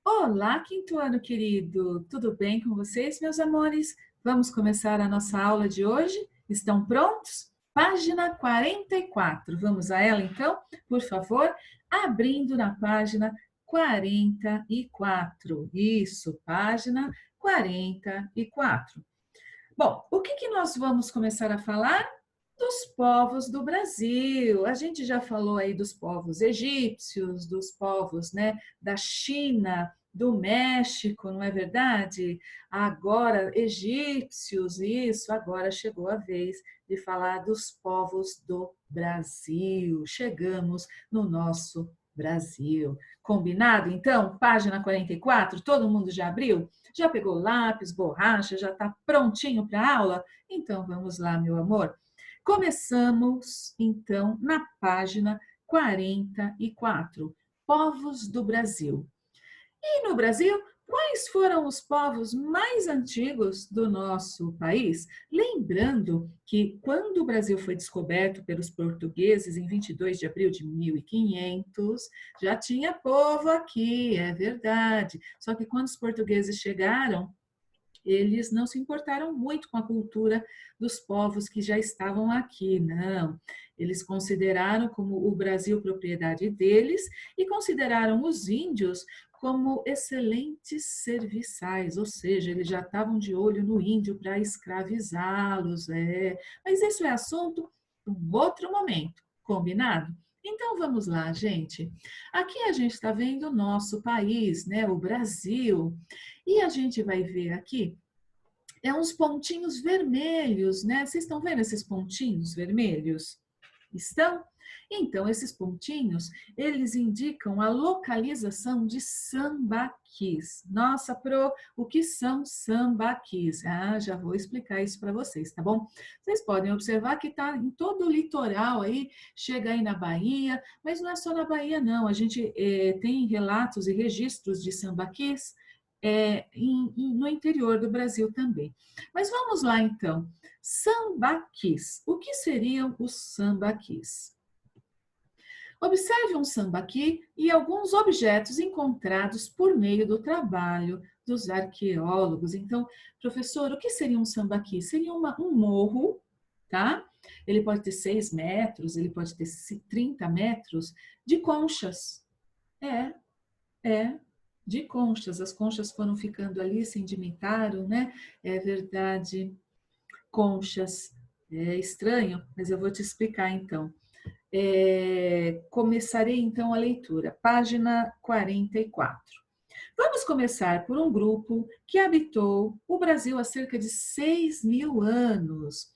Olá, quinto ano querido! Tudo bem com vocês, meus amores? Vamos começar a nossa aula de hoje? Estão prontos? Página 44. Vamos a ela então, por favor, abrindo na página 44. Isso, página 44. Bom, o que nós vamos começar a falar? Dos povos do Brasil. A gente já falou aí dos povos egípcios, dos povos, né, da China, do México, não é verdade? Agora, egípcios, isso, agora chegou a vez de falar dos povos do Brasil. Chegamos no nosso Brasil. Combinado? Então, página 44, todo mundo já abriu? Já pegou lápis, borracha, já está prontinho para a aula? Então, vamos lá, meu amor. Começamos, então, na página 44, Povos do Brasil. E no Brasil, quais foram os povos mais antigos do nosso país? Lembrando que quando o Brasil foi descoberto pelos portugueses em 22 de abril de 1500, já tinha povo aqui, é verdade. Só que quando os portugueses chegaram, eles não se importaram muito com a cultura dos povos que já estavam aqui, não. Eles consideraram como o Brasil propriedade deles e consideraram os índios como excelentes serviçais, ou seja, eles já estavam de olho no índio para escravizá-los. Mas isso é assunto para um outro momento, combinado? Então vamos lá, gente. Aqui a gente está vendo o nosso país, né, o Brasil. E a gente vai ver aqui, uns pontinhos vermelhos, né? Vocês estão vendo esses pontinhos vermelhos? Estão? Então, esses pontinhos, eles indicam a localização de sambaquis. Nossa, Pro, o que são sambaquis? Ah, já vou explicar isso para vocês, tá bom? Vocês podem observar que está em todo o litoral aí, chega aí na Bahia, mas não é só na Bahia, não. A gente tem relatos e registros de sambaquis no interior do Brasil também. Mas vamos lá, então. Sambaquis. O que seriam os sambaquis? Observe um sambaqui e alguns objetos encontrados por meio do trabalho dos arqueólogos. Então, professor, o que seria um sambaqui? Seria um morro, tá? Ele pode ter 6 metros, ele pode ter 30 metros de conchas. É, de conchas. As conchas foram ficando ali, sedimentaram, né? É verdade, conchas. É estranho, mas eu vou te explicar então. Começarei então a leitura, página 44. Vamos começar por um grupo que habitou o Brasil há cerca de 6.000 anos,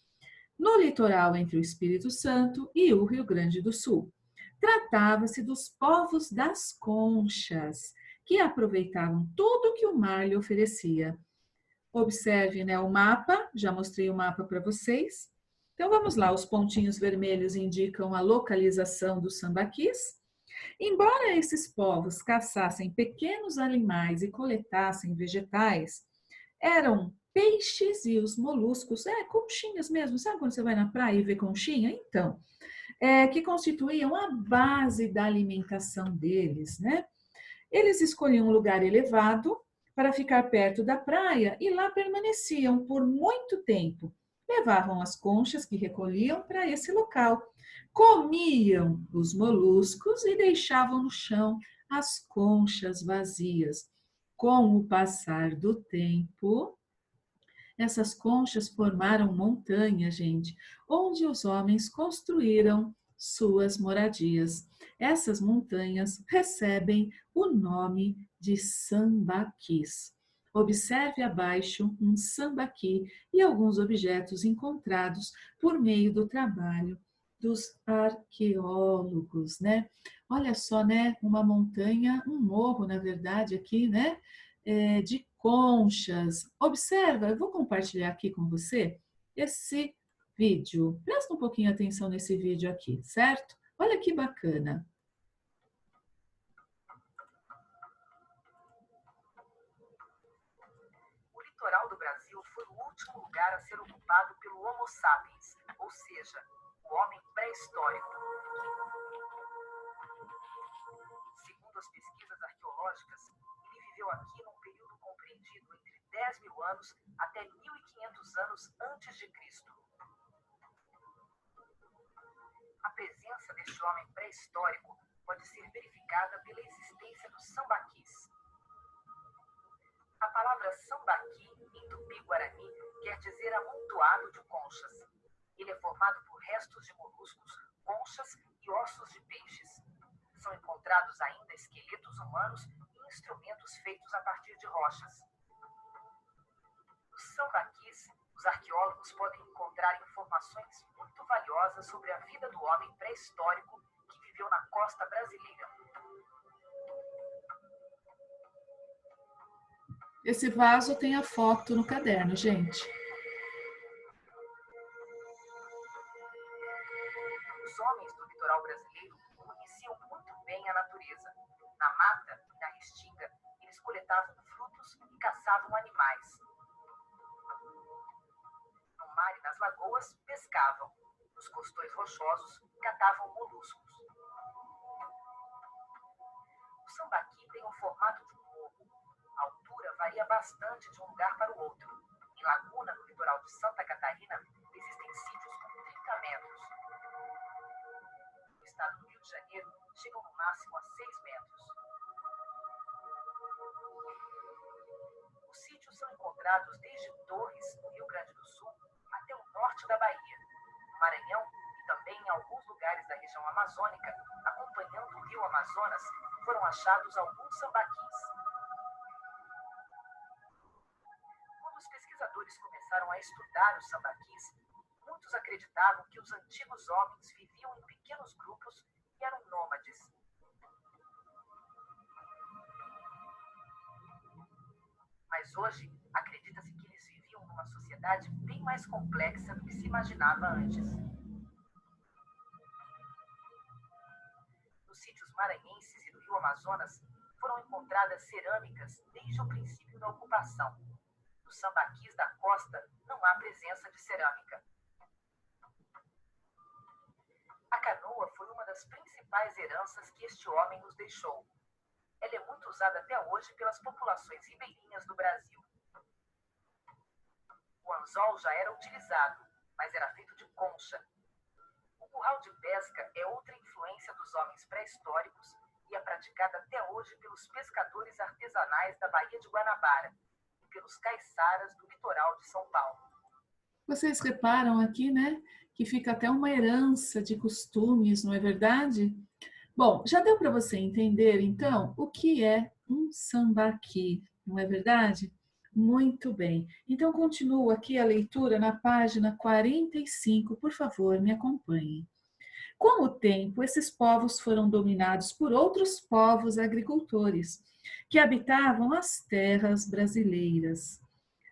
no litoral entre o Espírito Santo e o Rio Grande do Sul. Tratava-se dos povos das conchas, que aproveitavam tudo que o mar lhe oferecia. Observe, né, o mapa, já mostrei o mapa para vocês. Então vamos lá, os pontinhos vermelhos indicam a localização dos sambaquis. Embora esses povos caçassem pequenos animais e coletassem vegetais, eram peixes e os moluscos, conchinhas mesmo, sabe quando você vai na praia e vê conchinha? Então, que constituíam a base da alimentação deles, né? Eles escolhiam um lugar elevado para ficar perto da praia e lá permaneciam por muito tempo. Levavam as conchas que recolhiam para esse local, comiam os moluscos e deixavam no chão as conchas vazias. Com o passar do tempo, essas conchas formaram montanhas, gente, onde os homens construíram suas moradias. Essas montanhas recebem o nome de sambaquis. Observe abaixo um sambaqui e alguns objetos encontrados por meio do trabalho dos arqueólogos, né? Olha só, né? Uma montanha, um morro, na verdade, aqui, né? De conchas. Observa, eu vou compartilhar aqui com você esse vídeo. Presta um pouquinho atenção nesse vídeo aqui, certo? Olha que bacana. O litoral do Brasil foi o último lugar a ser ocupado pelo Homo sapiens, ou seja, o homem pré-histórico. Segundo as pesquisas arqueológicas, ele viveu aqui num período compreendido entre 10 mil anos até 1500 anos antes de Cristo. A presença deste homem pré-histórico pode ser verificada pela existência dos sambaquis. A palavra sambaqui, em tupi-guarani, quer dizer amontoado de conchas. Ele é formado por restos de moluscos, conchas e ossos de peixes. São encontrados ainda esqueletos humanos e instrumentos feitos a partir de rochas. Nos sambaquis, os arqueólogos podem encontrar informações muito valiosas sobre a vida do homem pré-histórico que viveu na costa brasileira. Esse vaso tem a foto no caderno, gente. Os homens do litoral brasileiro conheciam muito bem a natureza. Na mata e na restinga, eles coletavam frutos e caçavam animais. No mar e nas lagoas, pescavam. Nos costões rochosos, catavam moluscos. O sambaqui tem um formato de um morro. A altura varia bastante de um lugar para o outro. Em Laguna, no litoral de Santa Catarina, existem sítios com 30 metros. No estado do Rio de Janeiro, chegam no máximo a 6 metros. Os sítios são encontrados desde Torres, no Rio Grande do Sul, até o norte da Bahia. No Maranhão e também em alguns lugares da região amazônica, acompanhando o rio Amazonas, foram achados alguns sambaquis. Quando os pesquisadores começaram a estudar os sambaquis, muitos acreditavam que os antigos homens viviam em pequenos grupos e eram nômades. Mas hoje, acredita-se que eles viviam numa sociedade bem mais complexa do que se imaginava antes. Nos sítios maranhenses e do rio Amazonas, foram encontradas cerâmicas desde o princípio da ocupação. Nos sambaquis da costa, não há presença de cerâmica. A canoa foi uma das principais heranças que este homem nos deixou. Ela é muito usada até hoje pelas populações ribeirinhas do Brasil. O anzol já era utilizado, mas era feito de concha. O curral de pesca é outra influência dos homens pré-históricos e é praticada até hoje pelos pescadores artesanais da Baía de Guanabara e pelos caiçaras do litoral de São Paulo. Vocês reparam aqui, né, que fica até uma herança de costumes, não é verdade? Bom, já deu para você entender, então, o que é um sambaqui, não é verdade? Muito bem. Então, continuo aqui a leitura na página 45, por favor, me acompanhe. Com o tempo, esses povos foram dominados por outros povos agricultores, que habitavam as terras brasileiras.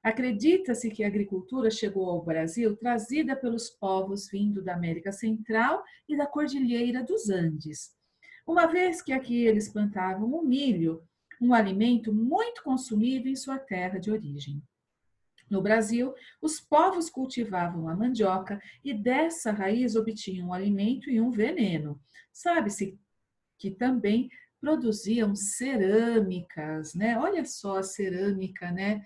Acredita-se que a agricultura chegou ao Brasil trazida pelos povos vindo da América Central e da Cordilheira dos Andes. Uma vez que aqui eles plantavam o milho, um alimento muito consumido em sua terra de origem. No Brasil, os povos cultivavam a mandioca e dessa raiz obtinham um alimento e um veneno. Sabe-se que também produziam cerâmicas, né? Olha só a cerâmica, né?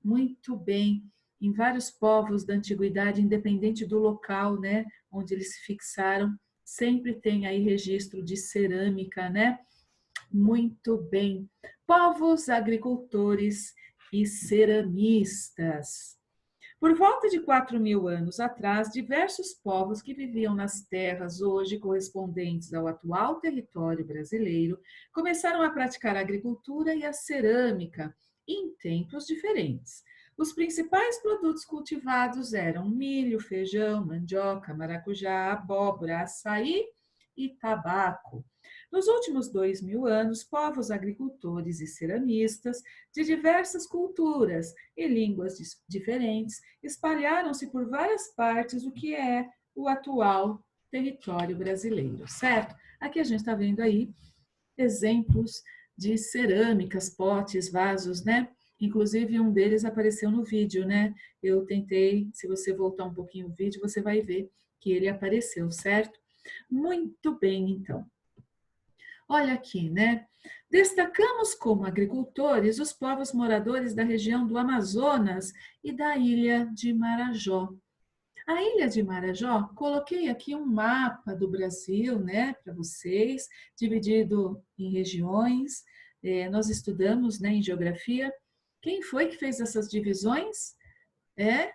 Muito bem. Em vários povos da antiguidade, independente do local, né, onde eles se fixaram, sempre tem aí registro de cerâmica, né? Muito bem. Povos agricultores e ceramistas. Por volta de 4.000 anos atrás, diversos povos que viviam nas terras hoje correspondentes ao atual território brasileiro começaram a praticar a agricultura e a cerâmica em tempos diferentes. Os principais produtos cultivados eram milho, feijão, mandioca, maracujá, abóbora, açaí e tabaco. Nos últimos 2.000 anos, povos agricultores e ceramistas de diversas culturas e línguas diferentes espalharam-se por várias partes do que é o atual território brasileiro, certo? Aqui a gente está vendo aí exemplos de cerâmicas, potes, vasos, né? Inclusive um deles apareceu no vídeo, né? Eu tentei, se você voltar um pouquinho o vídeo, você vai ver que ele apareceu, certo? Muito bem, então. Olha aqui, né? Destacamos como agricultores os povos moradores da região do Amazonas e da ilha de Marajó. A ilha de Marajó, coloquei aqui um mapa do Brasil, né, para vocês, dividido em regiões. Nós estudamos, né, em geografia. Quem foi que fez essas divisões? É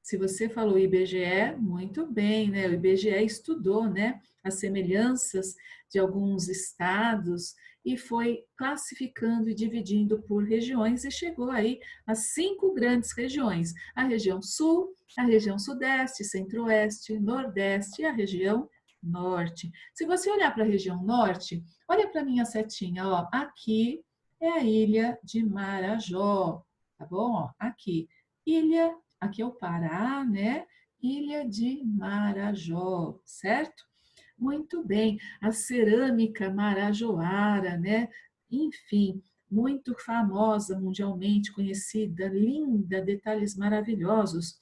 Se você falou IBGE, muito bem, né? O IBGE estudou, né, as semelhanças de alguns estados e foi classificando e dividindo por regiões e chegou aí às 5 grandes regiões: a região sul, a região sudeste, centro-oeste, nordeste e a região norte. Se você olhar para a região norte, olha para a minha setinha, ó, aqui é a ilha de Marajó, tá bom? Ó, aqui, ilha. Aqui é o Pará, né? Ilha de Marajó, certo? Muito bem. A cerâmica marajoara, né? Enfim, muito famosa, mundialmente conhecida, linda, detalhes maravilhosos.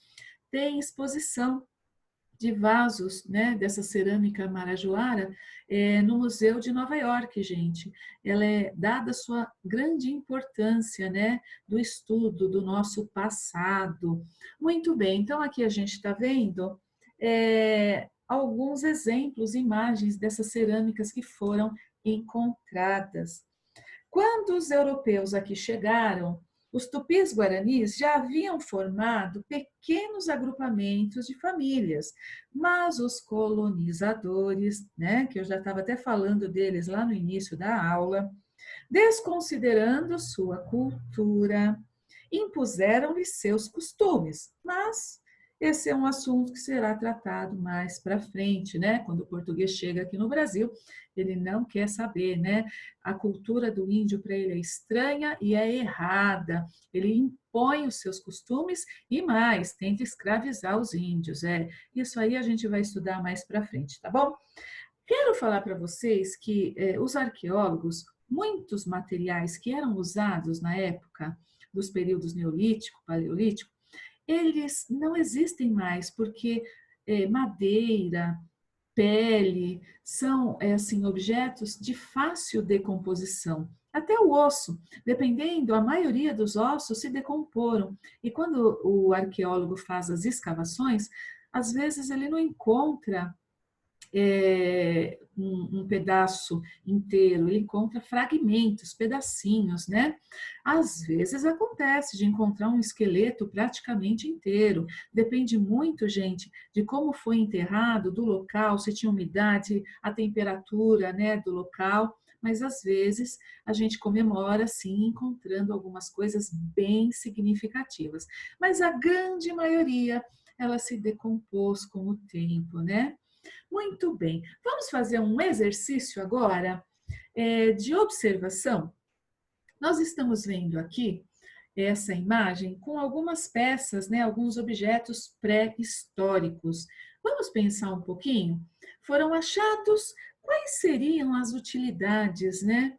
Tem exposição de vasos, né, dessa cerâmica marajoara, no Museu de Nova York, gente. Ela é dada a sua grande importância, né, do estudo do nosso passado. Muito bem, então aqui a gente está vendo alguns exemplos, imagens dessas cerâmicas que foram encontradas. Quando os europeus aqui chegaram, os tupis-guaranis já haviam formado pequenos agrupamentos de famílias, mas os colonizadores, né, que eu já estava até falando deles lá no início da aula, desconsiderando sua cultura, impuseram-lhes seus costumes, mas esse é um assunto que será tratado mais para frente, né? Quando o português chega aqui no Brasil, ele não quer saber, né? A cultura do índio para ele é estranha e é errada. Ele impõe os seus costumes e mais, tenta escravizar os índios. Isso aí a gente vai estudar mais para frente, tá bom? Quero falar para vocês que os arqueólogos, muitos materiais que eram usados na época dos períodos neolítico, paleolítico, eles não existem mais, porque madeira, pele, são assim, objetos de fácil decomposição. Até o osso, dependendo, a maioria dos ossos se decomporam. E quando o arqueólogo faz as escavações, às vezes ele não encontra um pedaço inteiro, ele encontra fragmentos, pedacinhos, né? Às vezes acontece de encontrar um esqueleto praticamente inteiro. Depende muito, gente, de como foi enterrado, do local, se tinha umidade, a temperatura, né, do local. Mas às vezes a gente comemora, sim, encontrando algumas coisas bem significativas. Mas a grande maioria, ela se decompôs com o tempo, né? Muito bem. Vamos fazer um exercício agora de observação. Nós estamos vendo aqui essa imagem com algumas peças, né, alguns objetos pré-históricos. Vamos pensar um pouquinho? Foram achados, quais seriam as utilidades, né?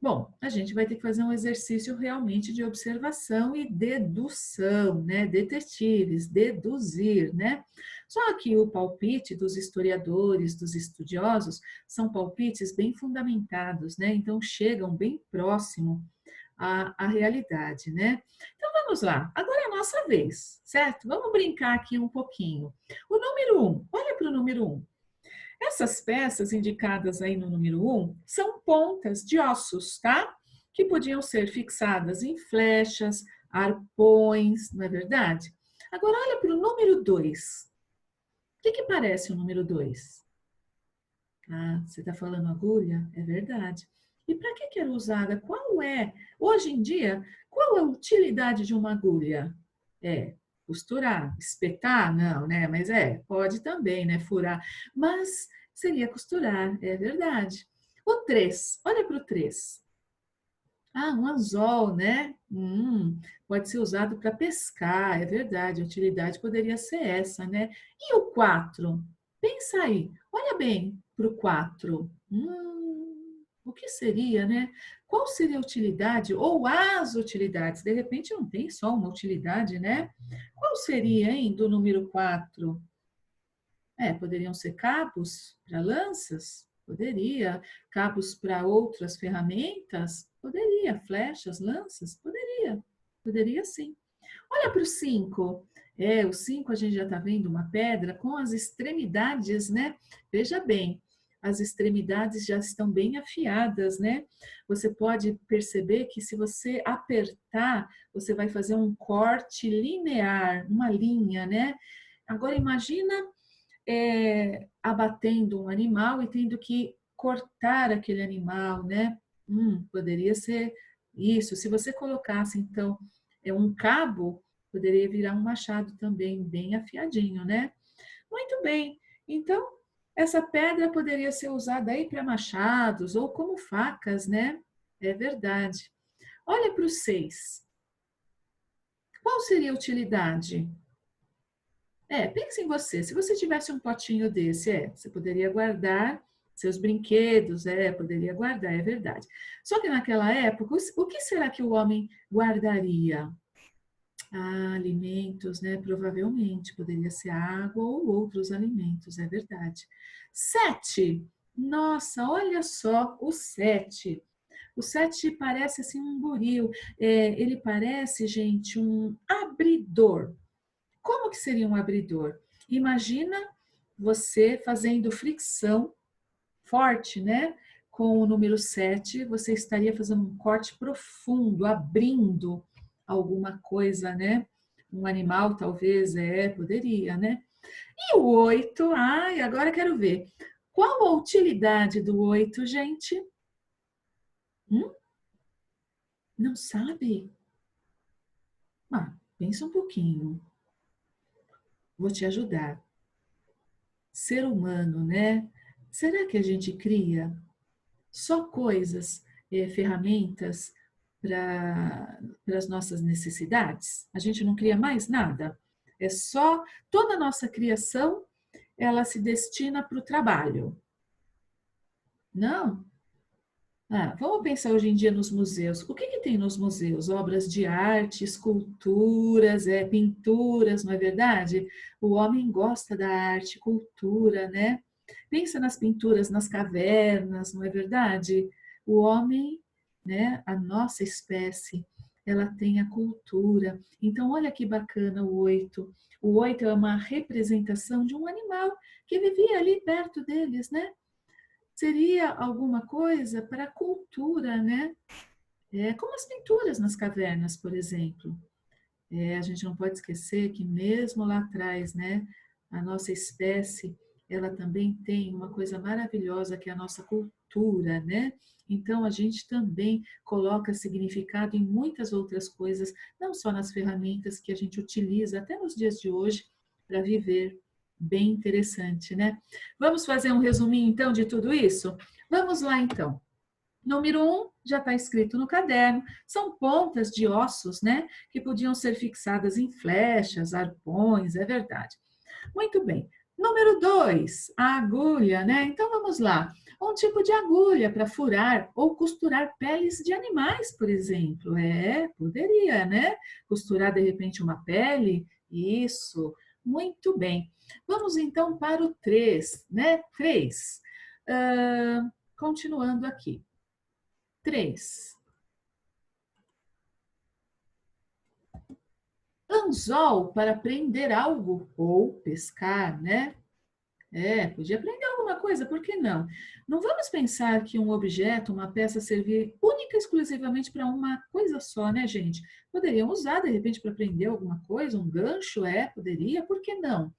Bom, a gente vai ter que fazer um exercício realmente de observação e dedução, né? Detetives, deduzir, né? Só que o palpite dos historiadores, dos estudiosos, são palpites bem fundamentados, né? Então chegam bem próximo à realidade, né? Então vamos lá, agora é a nossa vez, certo? Vamos brincar aqui um pouquinho. O número 1, olha para o número 1. Essas peças indicadas aí no número 1 são pontas de ossos, tá? Que podiam ser fixadas em flechas, arpões, não é verdade? Agora olha para o número 2. O que parece o número 2? Ah, você está falando agulha? É verdade. E para que era usada? Hoje em dia, qual é a utilidade de uma agulha? Costurar, espetar? Não, né? Mas pode também, né? Furar. Mas seria costurar, é verdade. O 3, olha para o 3. Ah, um anzol, né? Pode ser usado para pescar, é verdade. A utilidade poderia ser essa, né? E o 4? Pensa aí, olha bem para o 4. O que seria, né? Qual seria a utilidade ou as utilidades? De repente não tem só uma utilidade, né? Qual seria, hein, do número 4? Poderiam ser cabos para lanças? Poderia. Cabos para outras ferramentas? Poderia. Flechas, lanças? Poderia. Poderia sim. Olha para o 5. O 5 a gente já está vendo uma pedra com as extremidades, né? Veja bem, as extremidades já estão bem afiadas, né? Você pode perceber que se você apertar, você vai fazer um corte linear, uma linha, né? Agora imagina abatendo um animal e tendo que cortar aquele animal, né? Poderia ser isso. Se você colocasse, então, um cabo, poderia virar um machado também, bem afiadinho, né? Muito bem. Então, essa pedra poderia ser usada aí para machados ou como facas, né? É verdade. Olha para o 6. Qual seria a utilidade? Pense em você. Se você tivesse um potinho desse, você poderia guardar seus brinquedos, poderia guardar, é verdade. Só que naquela época, o que será que o homem guardaria? Alimentos, né? Provavelmente, poderia ser água ou outros alimentos, é verdade. 7. Nossa, olha só o 7. O 7 parece assim um buril. Ele parece, gente, um abridor. Como que seria um abridor? Imagina você fazendo fricção forte, né? Com o número 7, você estaria fazendo um corte profundo, abrindo alguma coisa, né? Um animal, talvez, poderia, né? E o 8, agora quero ver. Qual a utilidade do 8, gente? Não sabe? Pensa um pouquinho. Vou te ajudar. Ser humano, né? Será que a gente cria só coisas, ferramentas para as nossas necessidades? A gente não cria mais nada. É só toda a nossa criação, ela se destina para o trabalho. Não? Vamos pensar hoje em dia nos museus. O que tem nos museus? Obras de arte, esculturas, pinturas, não é verdade? O homem gosta da arte, cultura, né? Pensa nas pinturas nas cavernas, não é verdade? O homem, né, a nossa espécie, ela tem a cultura. Então, olha que bacana o 8. O 8 é uma representação de um animal que vivia ali perto deles, né? Seria alguma coisa para a cultura, né? Como as pinturas nas cavernas, por exemplo. A gente não pode esquecer que mesmo lá atrás, né, a nossa espécie, ela também tem uma coisa maravilhosa que é a nossa cultura, né? Então a gente também coloca significado em muitas outras coisas, não só nas ferramentas que a gente utiliza até nos dias de hoje para viver. Bem interessante, né? Vamos fazer um resuminho então de tudo isso? Vamos lá então. Número 1, já está escrito no caderno, são pontas de ossos, né? Que podiam ser fixadas em flechas, arpões, é verdade. Muito bem. Número 2, a agulha, né? Então vamos lá. Um tipo de agulha para furar ou costurar peles de animais, por exemplo. Poderia, né? Costurar de repente uma pele. Isso, muito bem. Vamos então para o 3, né? 3. Continuando aqui. 3. Anzol para prender algo ou pescar, né? Podia prender alguma coisa, por que não? Não vamos pensar que um objeto, uma peça servir única e exclusivamente para uma coisa só, né, gente? Poderiam usar, de repente, para prender alguma coisa, um gancho, poderia, por que não?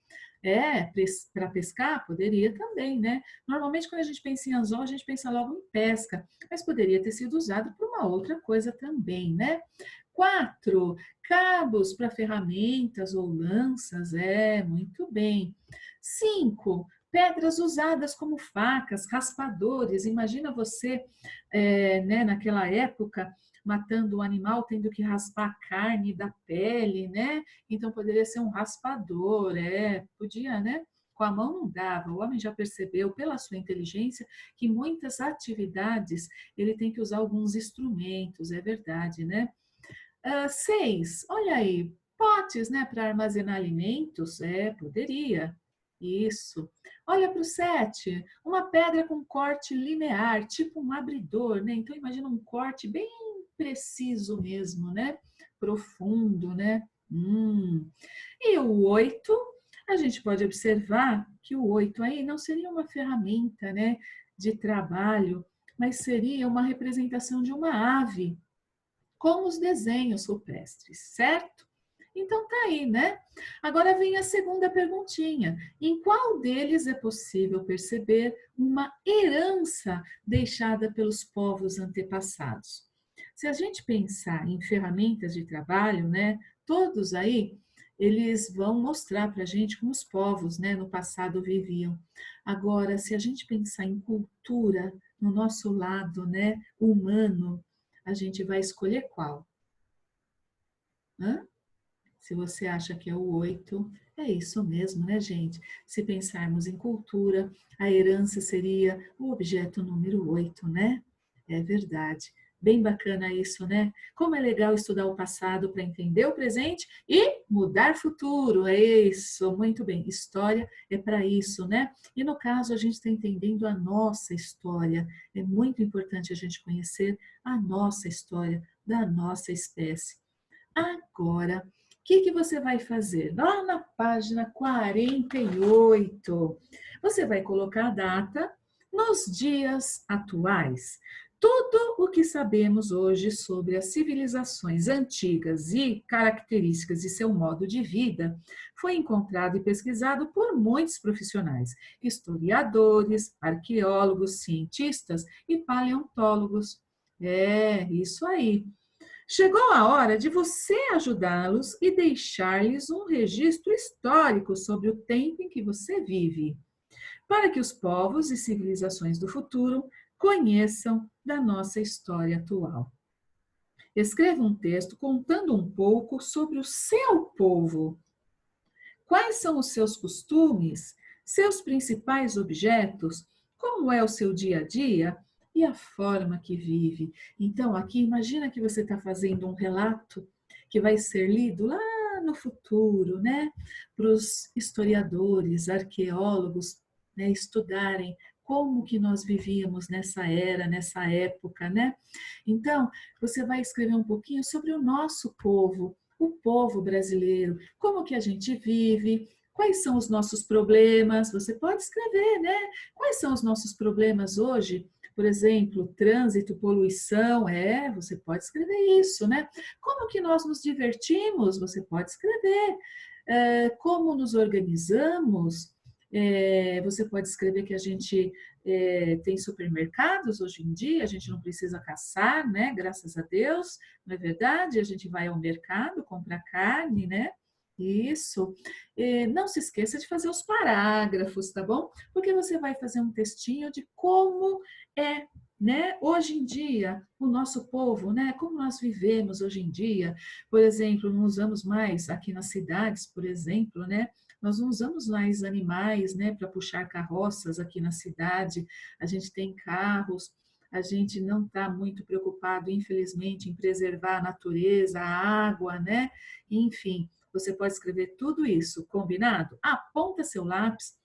Para pescar, poderia também, né? Normalmente, quando a gente pensa em anzol, a gente pensa logo em pesca, mas poderia ter sido usado para uma outra coisa também, né? 4, cabos para ferramentas ou lanças, muito bem. 5, pedras usadas como facas, raspadores. Imagina você, né, naquela época, matando um animal, tendo que raspar a carne da pele, né? Então poderia ser um raspador, podia, né? Com a mão não dava. O homem já percebeu, pela sua inteligência, que muitas atividades ele tem que usar alguns instrumentos, é verdade, né? 6, olha aí, potes, né, para armazenar alimentos, poderia. Isso. Olha para o 7, uma pedra com corte linear, tipo um abridor, né? Então, imagina um corte bem preciso mesmo, né? Profundo, né? E o 8, a gente pode observar que o 8 aí não seria uma ferramenta, né, de trabalho, mas seria uma representação de uma ave, com os desenhos rupestres, certo? Então tá aí, né? Agora vem a segunda perguntinha. Em qual deles é possível perceber uma herança deixada pelos povos antepassados? Se a gente pensar em ferramentas de trabalho, né, todos aí, eles vão mostrar para a gente como os povos, né, no passado viviam. Agora, se a gente pensar em cultura, no nosso lado, né, humano, a gente vai escolher qual? Hã? Se você acha que é o 8, é isso mesmo, né, gente? Se pensarmos em cultura, a herança seria o objeto número 8, né? É verdade. Bem bacana isso, né? Como é legal estudar o passado para entender o presente e mudar o futuro. É isso, muito bem. História é para isso, né? E no caso, a gente está entendendo a nossa história. É muito importante a gente conhecer a nossa história da nossa espécie. Agora, o que você vai fazer? Lá na página 48, você vai colocar a data nos dias atuais. Tudo o que sabemos hoje sobre as civilizações antigas e características de seu modo de vida foi encontrado e pesquisado por muitos profissionais, historiadores, arqueólogos, cientistas e paleontólogos. É, isso aí. Chegou a hora de você ajudá-los e deixar-lhes um registro histórico sobre o tempo em que você vive, para que os povos e civilizações do futuro conheçam da nossa história atual. Escreva um texto contando um pouco sobre o seu povo. Quais são os seus costumes, seus principais objetos, como é o seu dia a dia e a forma que vive. Então, aqui, imagina que você está fazendo um relato que vai ser lido lá no futuro, né? Para os historiadores, arqueólogos, né, estudarem como que nós vivíamos nessa era, nessa época, né? Então, você vai escrever um pouquinho sobre o nosso povo, o povo brasileiro, como que a gente vive, quais são os nossos problemas, você pode escrever, né? Quais são os nossos problemas hoje? Por exemplo, trânsito, poluição, você pode escrever isso, né? Como que nós nos divertimos? Você pode escrever. Como nos organizamos? Você pode escrever que a gente tem supermercados hoje em dia, a gente não precisa caçar, né? Graças a Deus, não é verdade? A gente vai ao mercado, compra carne, né? Isso. Não se esqueça de fazer os parágrafos, tá bom? Porque você vai fazer um textinho de como é, né? Hoje em dia, o nosso povo, né? Como nós vivemos hoje em dia. Por exemplo, não usamos mais aqui nas cidades, por exemplo, né? Nós não usamos mais animais, né, para puxar carroças aqui na cidade. A gente tem carros, a gente não está muito preocupado, infelizmente, em preservar a natureza, a água, né? Enfim, você pode escrever tudo isso, combinado? Aponta seu lápis.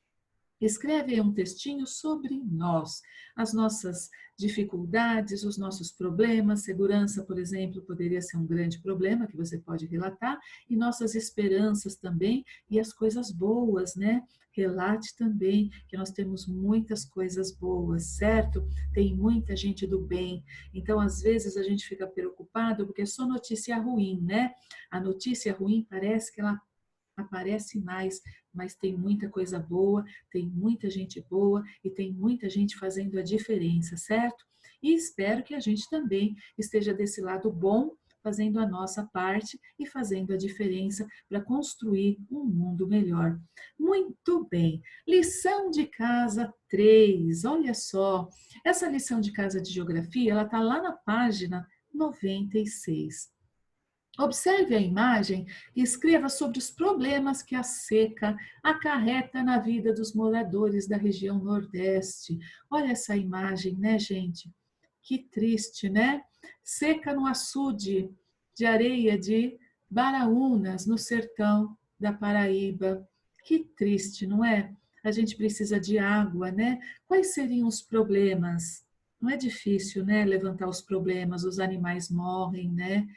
Escreve aí um textinho sobre nós, as nossas dificuldades, os nossos problemas. Segurança, por exemplo, poderia ser um grande problema que você pode relatar, e nossas esperanças também, e as coisas boas, né? Relate também que nós temos muitas coisas boas, certo? Tem muita gente do bem. Então, às vezes, a gente fica preocupado porque é só notícia ruim, né? A notícia ruim parece que ela aparece mais, mas tem muita coisa boa, tem muita gente boa e tem muita gente fazendo a diferença, certo? E espero que a gente também esteja desse lado bom, fazendo a nossa parte e fazendo a diferença para construir um mundo melhor. Muito bem. Lição de casa 3. Olha só, essa lição de casa de geografia, ela está lá na página 96. Observe a imagem e escreva sobre os problemas que a seca acarreta na vida dos moradores da região Nordeste. Olha essa imagem, né, gente? Que triste, né? Seca no açude de areia de Baraúnas, no sertão da Paraíba. Que triste, não é? a gente precisa de água, né? Quais seriam os problemas? Não é difícil, né, levantar os problemas, os animais morrem, né?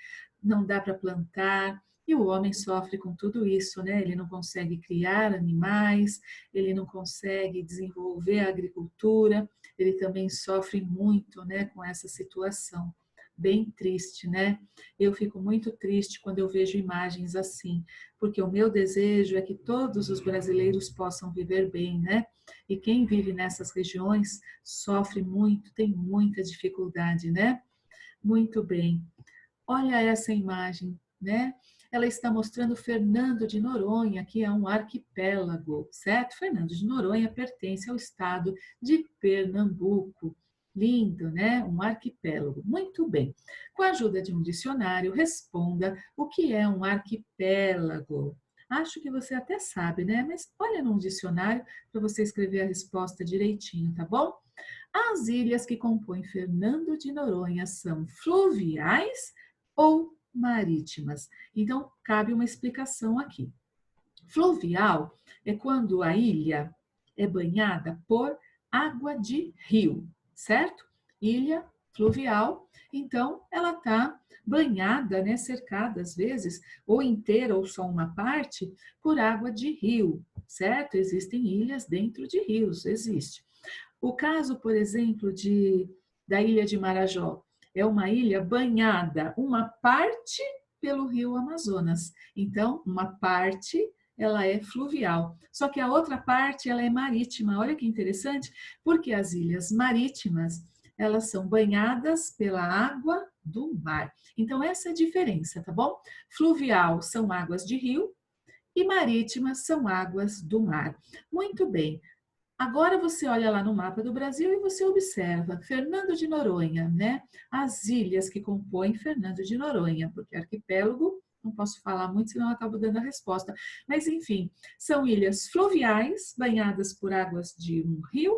Não dá para plantar, e o homem sofre com tudo isso, né? Ele não consegue criar animais, ele não consegue desenvolver a agricultura, ele também sofre muito, né, com essa situação. Bem triste, né? Eu fico muito triste quando eu vejo imagens assim, porque o meu desejo é que todos os brasileiros possam viver bem, né? E quem vive nessas regiões sofre muito, tem muita dificuldade, né? Muito bem. Olha essa imagem, né? Ela está mostrando Fernando de Noronha, que é um arquipélago, certo? Fernando de Noronha pertence ao estado de Pernambuco. Lindo, né? Um arquipélago. Muito bem. Com a ajuda de um dicionário, responda o que é um arquipélago. Acho que você até sabe, né? Mas olha num dicionário para você escrever a resposta direitinho, tá bom? As ilhas que compõem Fernando de Noronha são fluviais ou marítimas? Então, cabe uma explicação aqui. Fluvial é quando a ilha é banhada por água de rio, certo? Ilha fluvial, então ela está banhada, né, cercada às vezes, ou inteira ou só uma parte, por água de rio, certo? Existem ilhas dentro de rios, existe. O caso, por exemplo, da ilha de Marajó, é uma ilha banhada, uma parte pelo rio Amazonas. Então, uma parte ela é fluvial, só que a outra parte ela é marítima. Olha que interessante, porque as ilhas marítimas elas são banhadas pela água do mar. Então, essa é a diferença, tá bom? Fluvial são águas de rio e marítimas são águas do mar. Muito bem. Agora você olha lá no mapa do Brasil e você observa Fernando de Noronha, né? As ilhas que compõem Fernando de Noronha, porque arquipélago, não posso falar muito, senão eu acabo dando a resposta. Mas, enfim, são ilhas fluviais, banhadas por águas de um rio,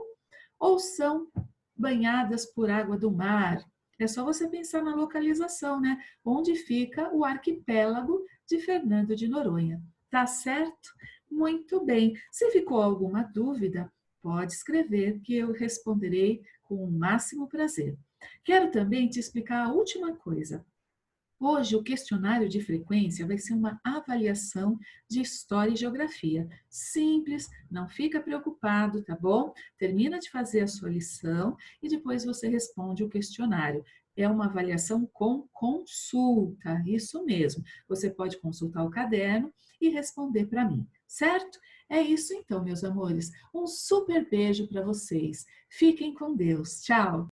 ou são banhadas por água do mar? É só você pensar na localização, né? Onde fica o arquipélago de Fernando de Noronha. Tá certo? Muito bem. Se ficou alguma dúvida, pode escrever que eu responderei com o máximo prazer. Quero também te explicar a última coisa. Hoje, o questionário de frequência vai ser uma avaliação de história e geografia. Simples, não fica preocupado, tá bom? Termina de fazer a sua lição e depois você responde o questionário. É uma avaliação com consulta, isso mesmo. Você pode consultar o caderno e responder para mim, certo? É isso então, meus amores. Um super beijo para vocês. Fiquem com Deus. Tchau!